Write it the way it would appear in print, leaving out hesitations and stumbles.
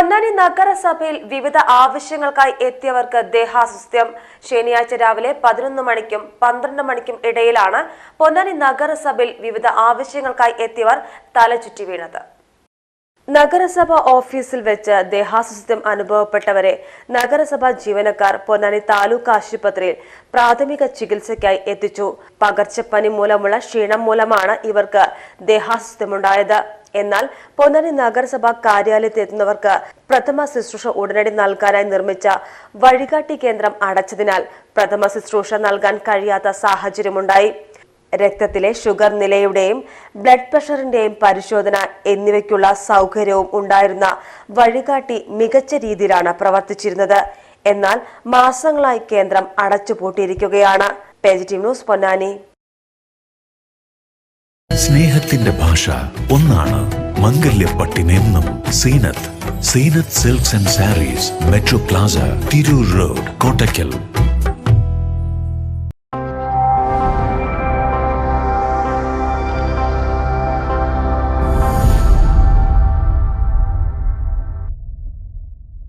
പൊന്നാനി നഗരസഭയിൽ വിവിധ ആവശ്യങ്ങൾക്കായി എത്തിയവർക്ക് ദേഹാസ്വാസ്ഥ്യം. ശനിയാഴ്ച രാവിലെ 11 മണിക്കും 12 മണിക്കും ഇടയിലാണ് പൊന്നാനി നഗരസഭയിൽ വിവിധ ആവശ്യങ്ങൾക്കായി എത്തിയവർ തലചുറ്റി വീണത്. നഗരസഭ ഓഫീസിൽ വെച്ച് ദേഹാസ്വാസ്ഥ്യം അനുഭവപ്പെട്ടവരെ നഗരസഭാ ജീവനക്കാർ പൊന്നാനി താലൂക്ക് ആശുപത്രിയിൽ പ്രാഥമിക ചികിത്സയ്ക്കായി എത്തിച്ചു. പകർച്ചപ്പനി മൂലമുള്ള ക്ഷീണം മൂലമാണ് ഇവർക്ക് ദേഹാസ്വാസ്ഥ്യമുണ്ടായത്. എന്നാൽ പൊന്നാനി നഗരസഭാ കാര്യാലയത്തിലെത്തുന്നവർക്ക് പ്രഥമ ശുശ്രൂഷ ഉടനടി നൽകാനായി നിർമ്മിച്ച വഴികാട്ടി കേന്ദ്രം അടച്ചതിനാൽ പ്രഥമ ശുശ്രൂഷ നൽകാൻ കഴിയാത്ത സാഹചര്യമുണ്ടായി. രക്തത്തിലെ ഷുഗർ നിലയുടെയും ബ്ലഡ് പ്രഷറിന്റെയും പരിശോധന എന്നിവയ്ക്കുള്ള സൗകര്യവും ഉണ്ടായിരുന്ന വഴികാട്ടി മികച്ച രീതിയിലാണ് പ്രവർത്തിച്ചിരുന്നത്. എന്നാൽ മാസങ്ങളായി കേന്ദ്രം അടച്ചുപൂട്ടിയിരിക്കുകയാണ്. Positive news Ponnani. സ്നേഹത്തിന്റെ ഭാഷ ഒന്നാണ്. മംഗല്യപ്പട്ടിനെന്നും Seenath silks and saris, metro plaza, Tirur road, Kottakkal.